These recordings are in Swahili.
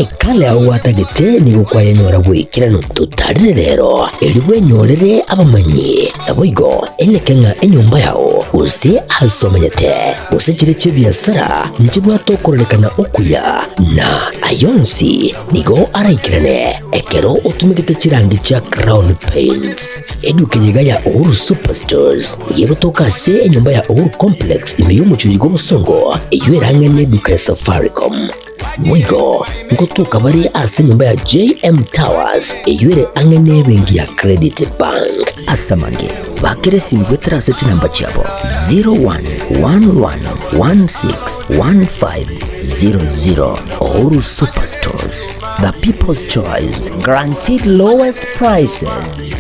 ikale au atagete ni gukwa yenyora gwikira ntutarire rero elibwe nyorere abamanyi aboigo Ekeonga enyumba yao use asomanyete use chiriche biasara njibwa tokorelekana okuya na ayonsi nigo araikirane ekero utumikite chirangi cha Crown Paints edukenyega ya Uhuru Superstores yegotoka se enyumba ya Uhuru Complex imeyumucho yigo musongo eywerangane duka ya Safaricom Mwigo ngotuka bari ase nyumba ya JM Towers eyure angene bengi ya Credit Bank asamange bakere simbwetera ase namba chabo 0111161500 Uhuru Superstores, the people's choice, guaranteed lowest prices.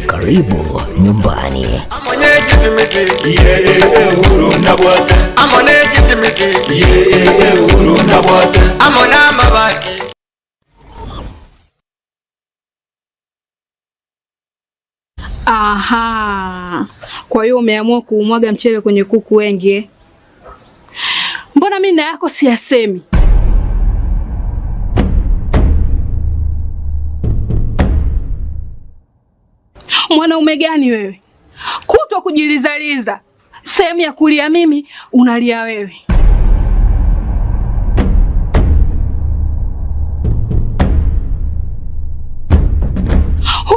Karibu nyumbani. Aha, kwa hiyo umeamua kuumwaga mchele kwenye kuku wengi. Mbona mimi na yako siyasemi? Mwanaume gani wewe? Kutwa kujilizaliza. Sehemu ya kulia mimi, unalia wewe.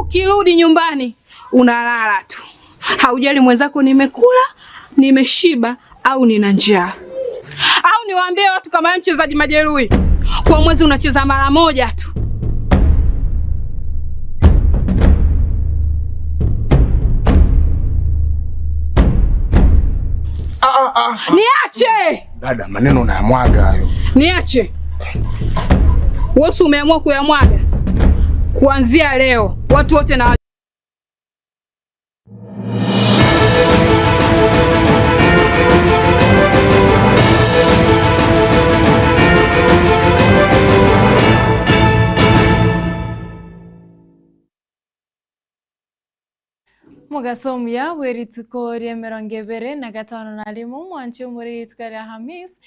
Ukirudi nyumbani, unalala tu. Haujali mwenzako nimekula, nimeshiba au nina njaa. Au niwaambie watu kama mchezaji majeruhi. Kwa mwezi unacheza mara moja tu. Niache! Dada, maneno unayamwaga hayo. Niache. Wewe umeamua kuyamwaga. Kuanzia leo, watu wote na Mugasomya werituko rya 25 mwancho muri tukara Hamis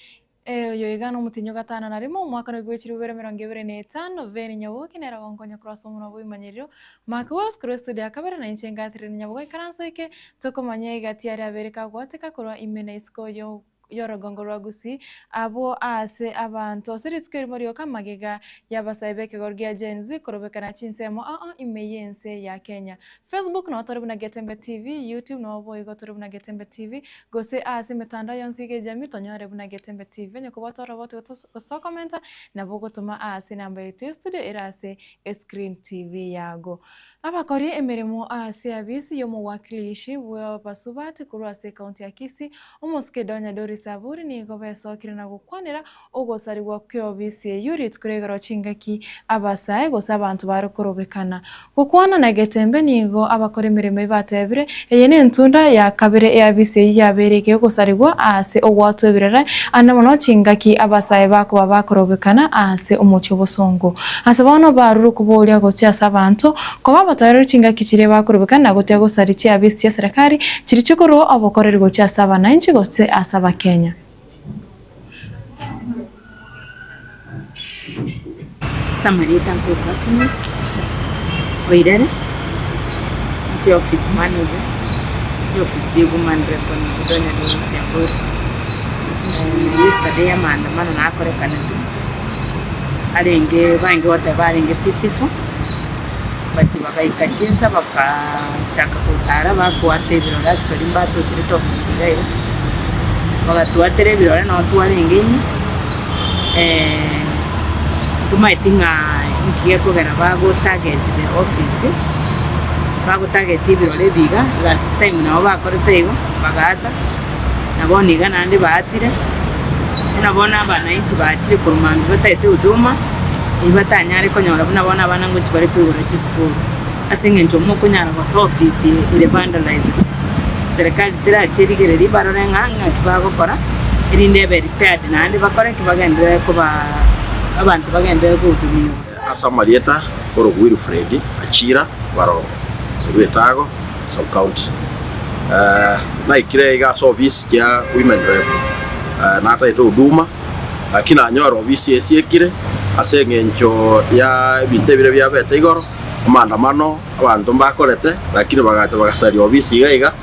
yo igano mutinyo 5 mwaka no 2025 veni Nyaboga nera gonkonya cross muno bwimanyiriro makwas cross de akabera na inchenga 3 Nyaboga karansoike tokomanye gati ari abereka gwateka korwa imena isko yo yorogongo rwagusi abo ase abantu osiritswe muri okamagega yabasayibeke gorgia genzi korobekana Chinsemo imeyense ya Kenya Facebook no toribuna Getembe TV YouTube no boygo toribuna Getembe TV gose ase metanda yonsige jami tonyore buna Getembe TV nyoko batora boto so commenta na bogo tuma ase namba yetu studio irase Screen TV yago abakori emeremo ase abisi yo muwakilishi wa basubati kurwase county ya Kisii umuskedonya dori saburi ni gobeso kirina gukwanira ogosari gwa kyobisi yuri tkuregero chingaki abasaye gosa abantu barukorobekana gukwana na Getembe nigo abakora imirimo ibatebire eyene ntunda ya kabire yabisi yabereke gosari gwa ase ogwatwebirera anamono chingaki abasaye bako bakorobekana ase umucyo bosongo asabano baruru kubolya gotya sabantu ko bataro chingaki kire bakorobekana gotya gosari cyabisi ya serikali kiri cyukuru abokorera gotya sabana inchi gotse asaba Kenya. Samarita Kukakunis Ibere office manager office woman rep Donya Dosiambo yesterday maandamano nakorekana tu alenge bange wote balenge peaceful bati bakaika Chinsa bakachaka kutara bakwate birora actually mbato chiri office leo bagatuatere birora no tuarengeni tumaitinga ikieko gara bago target the office bago target ibirore biga last time nabo bakorete igo bagata naboniga nandi baatire nabona abana inchi bakire kurumanga bataite uduma ibatanyare konyora nabona abana ngo kibari kwigura cy'isukuru asinge njomo kunyara kwa office ile vandalized serikali tira chirigere ribarore nganga kibago kora irinde be repaired nandi bakore kibagendere ko abantu bagendere gudumiyo asamalieta orogwiru Freddy achira baro rwetago sub county na ikirega service ya women rep na taito huduma lakini anyoro office yesiekire ase eng'encho ya ebinto ebire biabete igoro amandamano abantu mbakorete lakini bagasaria obisi iga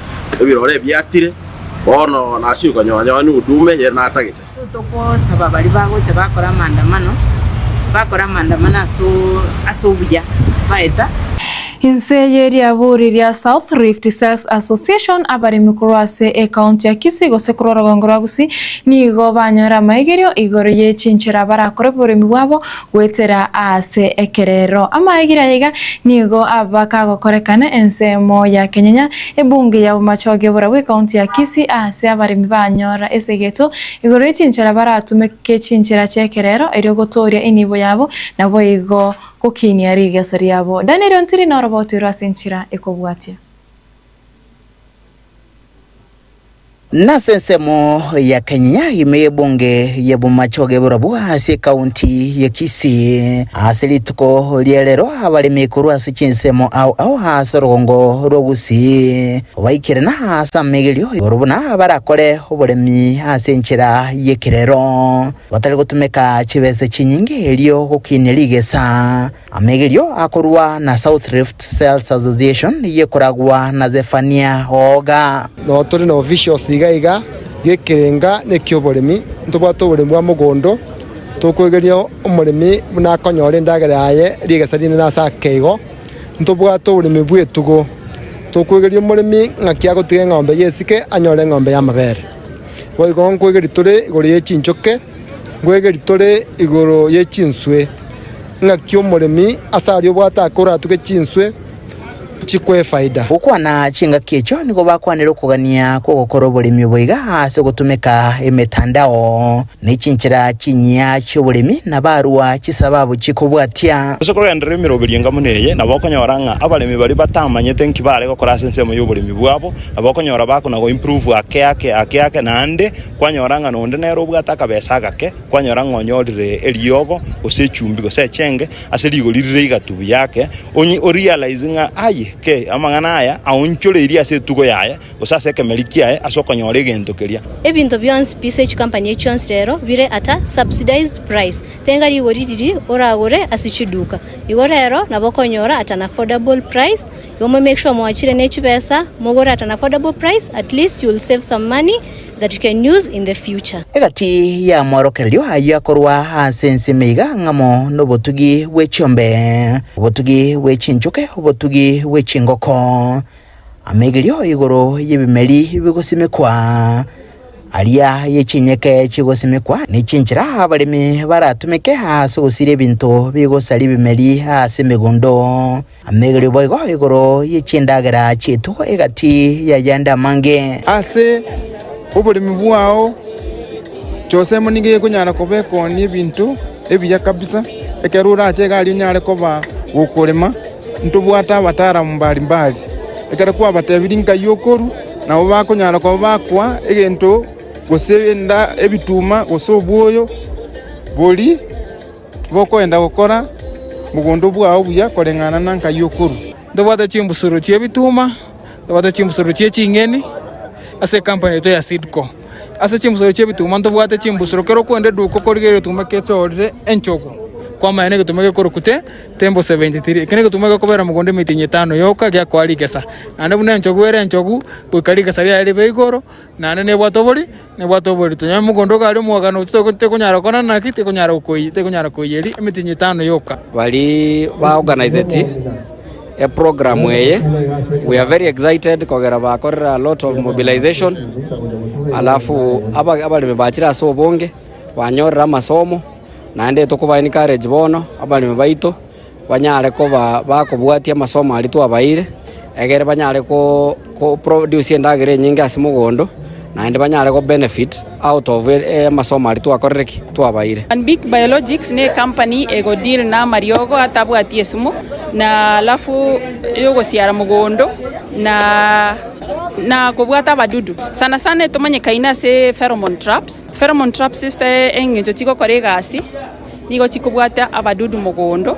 ebirore byatire bono nashuka nyonya ni udume ye natagite tokosaba bari bagocha bakora amandamano aso buya baeta Inseyeri aburi rya South Rift Sales Association abari mikurwase Ekeonga ya Kisii gose kurora gongora gusi nigo banyora maigerio igoro ye Chinsa barakore buri miwabo wetera ase ekerero amaigira yiga nigo abaka gokorekane ensemo ya Kenya ebunge ya machoge bura we Ekeonga ya Kisii ase abari mibanyora esegeto igoro ye Chinsa baratumeke Chinsa chekerero ero gotoria inibo yabo nabo igo kokini ariga sariabo Daniel Ontiri na roboti rasinchira ekobwatia na sensemo ya Kenya imebunge ya bumachoge burabu ase kaunti ya Kisii aselituko lielero abali mikuru ase chinsemo au hasorogongo rogusi waikire na asa megelio urubuna barakore oburemi ase nchira yekirero batari gutumeka chibese chinyingi elio gokineligesa amegelio akorwa na South Rift Sales Association yekoragwa na Zefania Oga no turi na official iga gekirenga nekyo burimi ntubwato burimi bwa mugondo tukwegeria umurimi na konyore ndagera yaye rigesarine na sakego ntubwato burimi bwetugo tukwegeria umurimi ngakia gutiga ng'ombe yesike anyore ng'ombe ya mabere boigo nkwegeri turi igoro ye Chinchoke ngwegeri turi igoro ye Chinswe ngakio umurimi asari obwata akora tuke Chinswe chikwe faida ukwana chinga kiecho niko bakwanira kugania ko gukora burimi boiga ase gutumeka emetandao ni Chinsa chinya cy'uburimi na barua chisababu chikobwatia sokora ndire mirobiringa muneye nabokonyoranga abalimi bari batamanyete nkibare gukora sensemo y'uburimi bwabo abokonyora bakona go improve ake nande kwanyoranga nonde nero bwataka besaga ke kwanyoranga onyorire eliogo osechumbi gosechenge ase ligolirire igatubu yake onyi realizinga aye ke amangana aya aunchole iria se tugo yaya osase kemelikia asokonyore gentokeria ebinto byons PSH company echonsero bire ata subsidized price tengari woridiri oragore asichiduka igorero nabokonyora at an affordable price yomo make sure mwachire nechibesa mogora at an affordable price at least you will save some money that you can use in the future egati ya mworokerio ayakorwa asense meiga ngamo no botugi wechombe botugi wechinchoke botugi wechingoko amegerio igoro yebimeri bigosimekwa alia yechinyeke chigosimekwa ni Chinsa abalimi baratumeke hase gusire binto bigosali bimeri hase megundo amegerio boigo igoro yechindagera chitu egati ya yanda mange ase oburimi bwao chose munige kunyara kobeko ni bintu ebiya kabisa ekerura chega ali nyare koba gukurima ntubwata batara mbali ekere kwa batebiringa yokoru na obakunyara koba kwa egento gosenda ebituma gosobwoyo boli bokoenda gukora mugondo bwao buya korengana nanka yokoru ndobata chimbusuru chebituma ndobata chimbusuru chechingeni ase company to ya Sidco ase chimbusuru chebituma ndobwata chimbusuru kero kwende duko korigero tumeketsorire enchoko kwa maene gutumeke korokute tembo 73 kene gutumeke kobera mugonde mitinye 5 yoka gya kwaligesa ande bune enchogwere enchogu bukaliga saria ari beigoro nane ne bwatobori tunya mugondo kali mwagano tute kunyara kona nakite kunyara koyeri mitinye 5 yoka bali ba organize a program weye we are very excited kogera bakorera a lot of mobilization alafu abali mebachira so bonge banyorera masomo nande tokuba encourage bono abali baito banyare ko bakobwatia masomo ali twabaire egere banyare ko produce ndagere nyingi asimugondo nande banyare ko benefit out of masomo ali twakorereki twabaire and big biologics ne company ego deal na mariogo atabwatie sumu na alafu yogo siara mugondo na kubwata badudu sana tumanye kaina se pheromone traps este engenjo chiko korega asi nigo chikubwata abadudu mugondo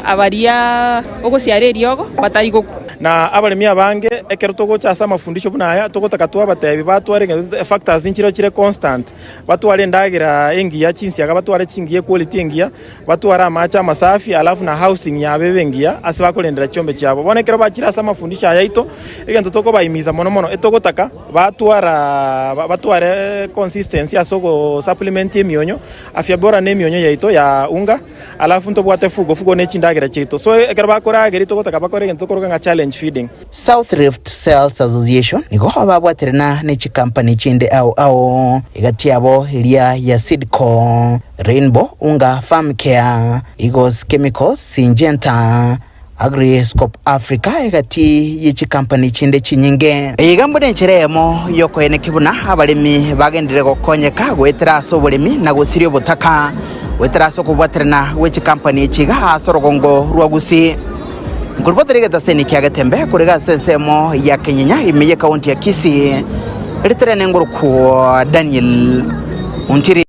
abaria ogosiare riogo batarigo na abalemi abange ekero togochasa amafundisho bunaya togotaka twabatebi batware factors inchiro chire constant batware ndagira engiya Chinsa batware chingiye quality engiya batware amacha amasafi alafu na housing yabe engiya ase bakolendera chombe cyabo bonekero bachirasa amafundisho ayaito egento toko bayimiza mono etogotaka batware consistency asogo supplement emionyo afya bora nemionyo yaito ya unga alafu ntobwate fugo nechindagira chito so ekero bakora ageri togotaka bakore egento tokoroga challenge feeding. South Rift Sales Association nigo babwaterana n'iki company chinde au igatiabo ilia ya Sidco, Rainbow Unga Farm Care, Eagles Chemicals, Syngenta, Agriscope Africa igati y'iki company chinde chinyinge igambo n'encheremo yoko ene kibuna abalimi bagendere gukonyeka gwetera sobolemi na gusirio butaka wetera soko bwaterana w'iki company chiga sorogongo rwagusi Nguruboteri Getaseni kia Getembe kurega sensemo ya Kenya imeye kaunti ya Kisii litere nguru kwa Daniel Untiri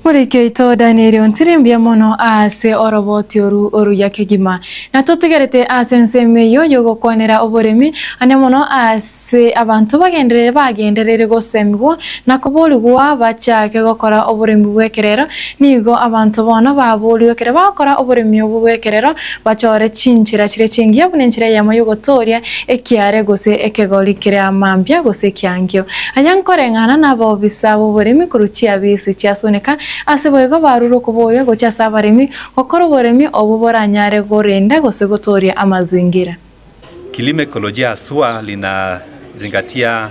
Murike ito Daniel Untiri mbia mono ase oroboti oru ya kegima na totegerete asenseme yogo kwanera oboremi ane mono ase abantu bagenderere gosemgo na kubolugwa bachake gokora oboremi bwekerero nigo abantu bona baboliwe kere bakora oboremi bwekerero bachore chinchira chire chingiya bunenchira ya mayogotoria ekiare gose ekegoli kire amambia gose kyangyo ayankorengana nabo bisabo oboremi kuruchi abisi cyasoneka aseboyego baruro kuboye gocha sabaremi okoro boremi obuboranyare gorenda gose gotoria amazingira. Kilimo ekolojia aswa linazingatia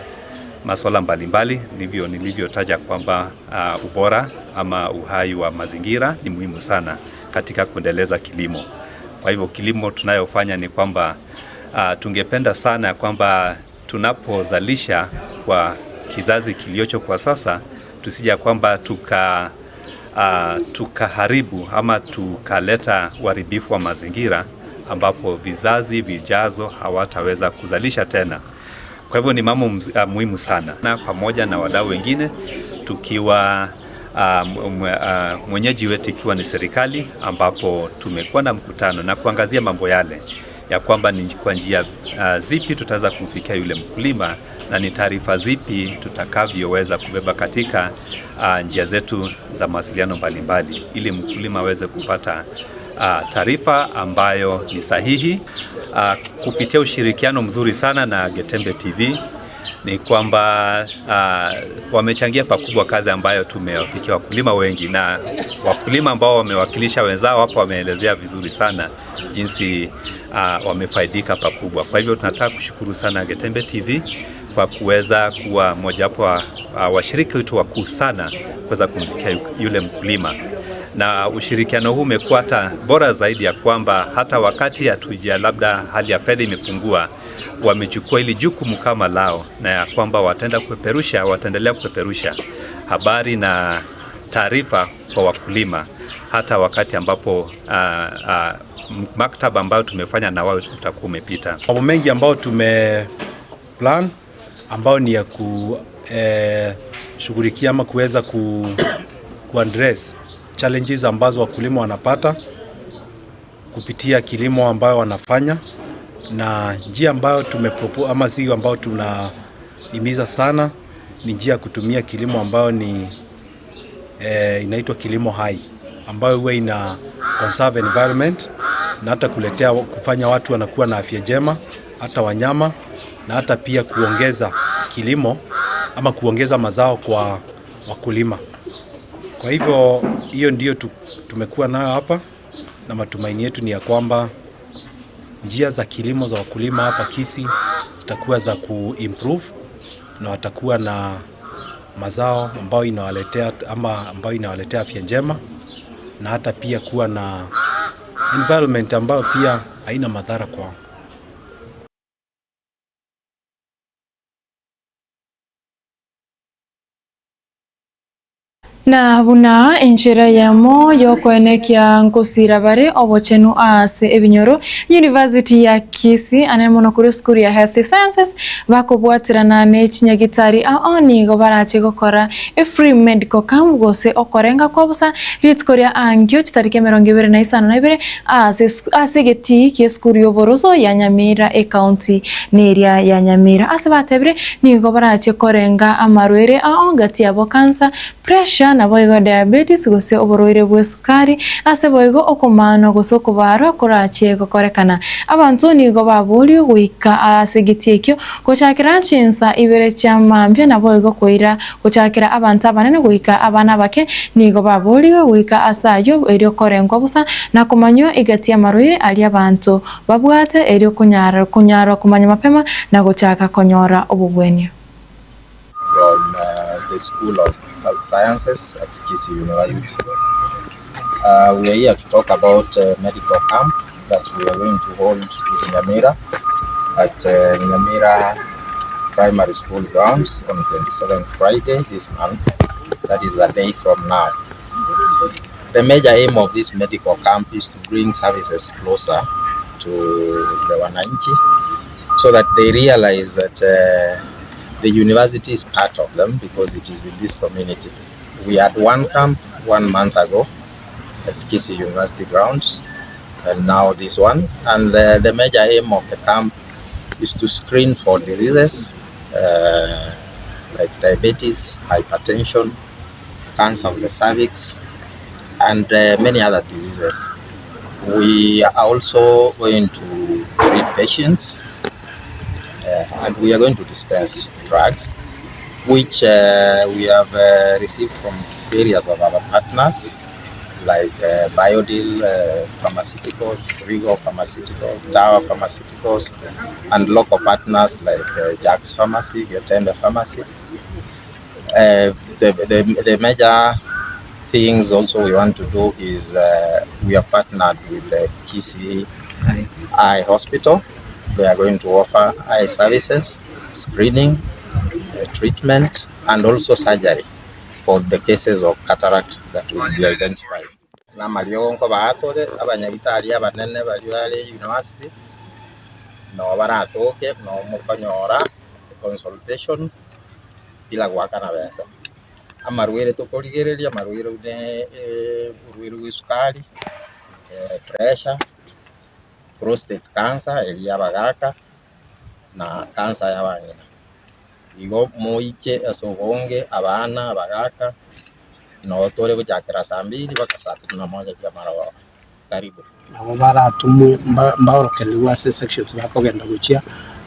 masuala mbalimbali nilivyotaja kwamba ubora ama uhai wa mazingira ni muhimu sana katika kuendeleza kilimo. Kwa hivyo kilimo tunayofanya ni kwamba tungependa sana kwamba tunapozalisha kwa kizazi kiliocho kwa sasa tusija kwamba tukaharibu ama tukaleta uharibifu wa mazingira ambapo vizazi vijazo hawataweza kuzalisha tena. Kwa hivyo ni mambo muhimu sana, na pamoja na wadau wengine tukiwa mwenyeji wetu ikiwa ni serikali, ambapo tumekuwa na mkutano na kuangazia mambo yale ya kwamba ni kwa njia zipi tutaweza kumfikia yule mkulima na ni taarifa zipi tutakavyoweza kubeba katika njia zetu za mawasiliano mbalimbali ili mkulima aweze kupata taarifa ambayo ni sahihi. Kupitia ushirikiano mzuri sana na Getembe TV ni kwamba wamechangia pakubwa kazi ambayo tumewafikia wakulima wengi, na wakulima ambao wamewakilisha wenzao hapo wameelezea vizuri sana jinsi wamefaidika pakubwa. Kwa hivyo tunataka kushukuru sana Getembe TV kwa kuweza kuwa mojawapo wa washiriki wetu wakuu sana kuweza kumfikia yule mkulima, na ushirikiano huu umekuwa hata bora zaidi ya kwamba hata wakati hatuja labda hali ya fedha imepungua, wamechukua ili jukumu kama lao, na ya kwamba wataendelea kupeperusha habari na taarifa kwa wakulima hata wakati ambapo maktaba ambayo tumefanya na wao utakuwa umepita. Mambo mengi ambayo plan ambao ni ya kushughulikia ama kuweza kuaddress challenges ambazo wakulima wanapata kupitia kilimo ambayo wanafanya, na njia ambayo tumepropose ama sio ambayo tunahimiza sana ni njia kutumia kilimo ambayo ni inaitwa kilimo hai, ambayo huwa ina conserve environment na hata kufanya watu wanakuwa na afya njema, hata wanyama, na hata pia kuongeza kilimo ama kuongeza mazao kwa wakulima. Kwa hivyo hiyo ndio tumekuwa nayo hapa, na matumaini yetu ni ya kwamba njia za kilimo za wakulima hapa Kisii zitakuwa za kuimprove na watakuwa na mazao ambayo inawaletea afya njema, na hata pia kuwa na environment ambayo pia haina madhara kwao. na buna enchera yamo yokoenekia nkosira bare obochenu ase ebinyoro University ya Kisii anemono kuri school ya Health Sciences bakobwatirana ne chinyagitari aoni go barache gokora a free medical camp gose okorenga kobusa ritkoria angyo chitarike 25 na Ibere ase geti ki school yoboroso ya Nyamira county neria ya Nyamira ase batebire ni go barache korenga amarwere aongati abo cancer, pressure na boigo diabetes gose oboroire bwe sukari ase boigo okomano gose okobaro korache gokorekana abantu ni go babulio guika ase gitiekyo gochakira Chinsa Ibere chamambya na boigo koira gochakira abantu abanene guika abana bake ni go babulio guika asayo erio korengwa busa na kumanyo igati amarwire ali abantu babwate erio kunyara kumanya mapema na gochaka konyora obubwenyo. From the School of Health Sciences at Kisii University. We are here to talk about medical camp that we are going to hold in Nyamira at Nyamira Primary School grounds on 27th Friday this month. That is a day from now. The major aim of this medical camp is to bring services closer to the Wananchi so that they realize that the university is part of them because it is in this community. We had one camp 1 month ago at Kisii University grounds, and now this one. And the major aim of the camp is to screen for diseases like diabetes, hypertension, cancer of the cervix, and many other diseases. We are also going to treat patients, and we are going to dispense drugs, which we have received from various of our partners, like Biodeal Pharmaceuticals, Rigo Pharmaceuticals, Dawa Pharmaceuticals, and local partners like Jack's Pharmacy, Getembe Pharmacy. The major things also we want to do is we are partnered with the Kisii Eye Hospital. They are going to offer eye services, screening, treatment, and also surgery for the cases of cataract that will be identified. Namaliongo baatore abanyagitari abanene bali university no baratoke no mukanyora consultation ila gwakana besa amarwere tokorigereria amarwere ne urwere wisukari, pressure, prostate cancer elia bagaka na cancer y'abana igo moiche asobonge abana bagaka no tore kujakira saa 2 mpaka saa 11 ya marawa karibu nabo baratumu mbaorokeliwa sections bakogenda guchia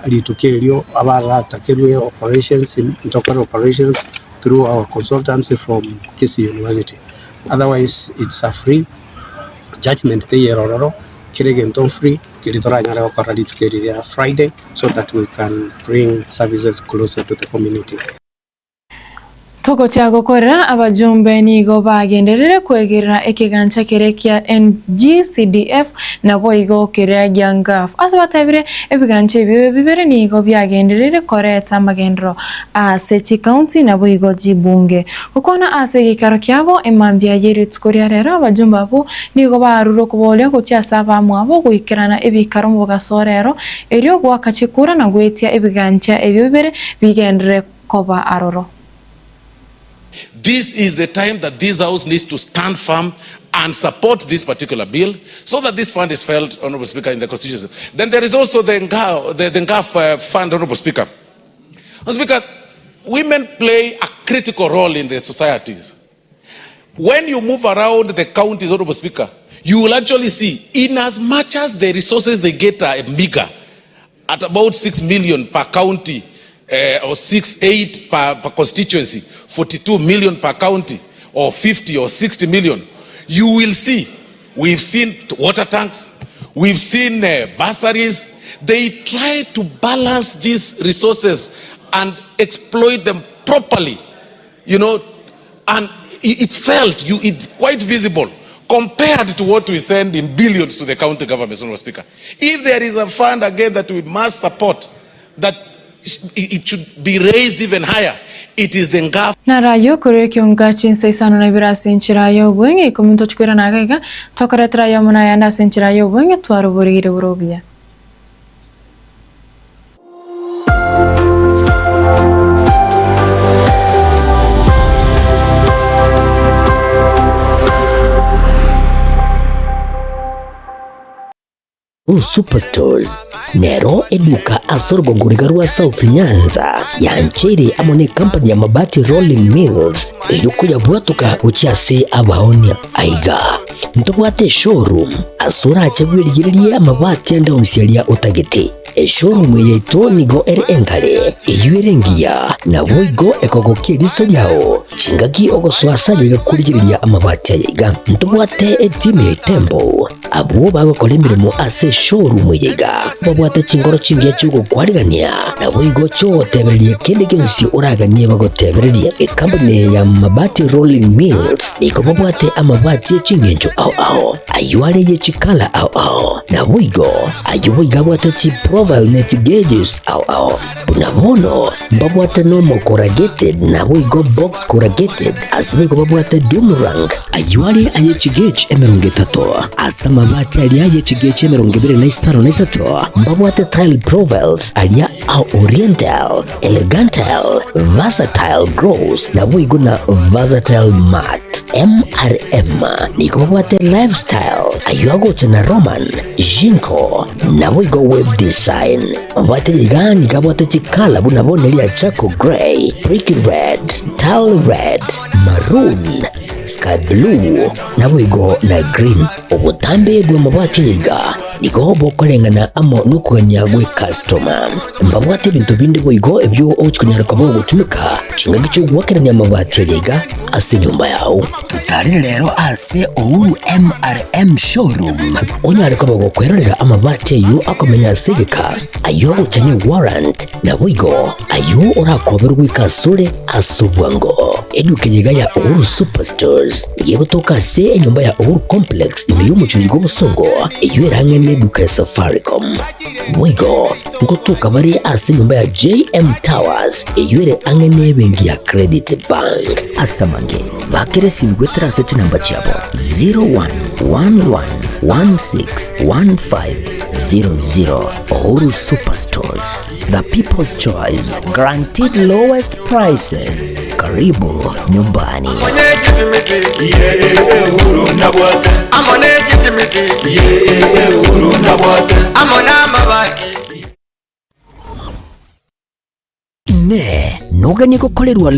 litukelio abaratakelwe operations intercal operations through our consultancy from Kisii University. Otherwise it's a free judgment the year kiregenton free kilitoranya leo kwa litukelio Friday so that we can bring services closer to the community. Toko tiago korera abajumbe nigo bagenderere kwegerera ekigancha kerekia NGCDF na boigo keregia ngaf asabatabire ebiganche biwe bibere nigo byagenderere koreta magendro ase county na boigo jibunge kokona ase gikaro kyabo emambya yeri tukoria rero abajumbe abo nigo baruro kubolya kucyasa bamwabo guikirana ebikaro mu gasorero eryo gwakachikura na gwetia ebigancha ebibere bigendere koba aroro. This is the time that this house needs to stand firm and support this particular bill so that this fund is felt, Honorable Speaker, in the Constitution. Then there is also the NGAF fund, Honorable Speaker. Honorable Speaker, women play a critical role in the societies. When you move around the counties, Honorable Speaker, you will actually see, in as much as the resources they get are meager, at about 6 million per county, or 8 per constituency, 42 million per county, or 50 or 60 million, you will see, we've seen water tanks, we've seen bursaries. They try to balance these resources and exploit them properly, you know, and it's felt, it's quite visible compared to what we send in billions to the county government, Mr. Speaker. If there is a fund again that we must support, that it should be raised even higher, It is the Nga. Narayo kuri Ekeonga Chinsa Isano na Ibere asenchirayo bwenge ikominto chikwera nagaiga tokoreterayo muna yanda asenchirayo bwenge twaruburire burobia. Superstores nero eduka asorgo nguriga rwa South Nyanza yanchere amone company ya mabati rolling mills eyukuya bwatuka ucyase abahonya aiga ntobwate showroom asura achabwirigiriye amabati anda umsialia utagete showroom yeto nigo enkale eyuerengia na boigo ekogokie riso yao chingagi ogoswasa yiga kurigiriya amabati aiga ntobwate team tembo abo bagakora imirimo ase showroom yiga babwate chingoro chingiye cyugo kwarigania na boigo cyo tebererie kende gensi uraganie bagotebererie company ya mabati rolling mills niko babwate amabati chingenjo ao ayuare ye chikala ao na boigo ayuiga bwate chi profile net gauges ao unabono babwate normal corrugated na boigo box corrugated asibigo babwate boomerang ayuare aye chigage emerungetato asama mabati alia yechigeche 25 mbabwate tile profiles alia au oriental elegantal versatile gross na boigo na versatile mat MRM niko babwate lifestyle ayuago chana roman jinko na boigo web design mbabwate yigani kabwate chikala bunabone lia chaco gray brick red tile red maroon sky blue na boigo na green ubutambe bwa mabwate yiga niko bokorengana amo nukanya gwe customer mbabwate bintu bindi boigo ebyo ochikunyara kwabo gutumika chinga gicho gwakeranya mabwate yiga ase nyumba yao tutari rero ase Uhuru MRM showroom onyare kwabo gukwerera amabwate yu akomenya segeka ayo gucanye warrant na boigo ayo urakoberwa ikasure asubwango eduke yiga ya Uhuru Superstores igiye gutoka se nyumba ya Uhuru Complex imiyumucuri g'ubusongo iyo erange neduka ya Safaricom mwigo ngotuka bari ase nyumba ya JM Towers iyo ere ange nebengi ya Credit Bank asamange bakeresi bigwetera sete namba cyabo 0111161500 Uhuru Superstores, the people's choice, guaranteed lowest prices. Karibu nyumbani. Ne, noga niko kolerwa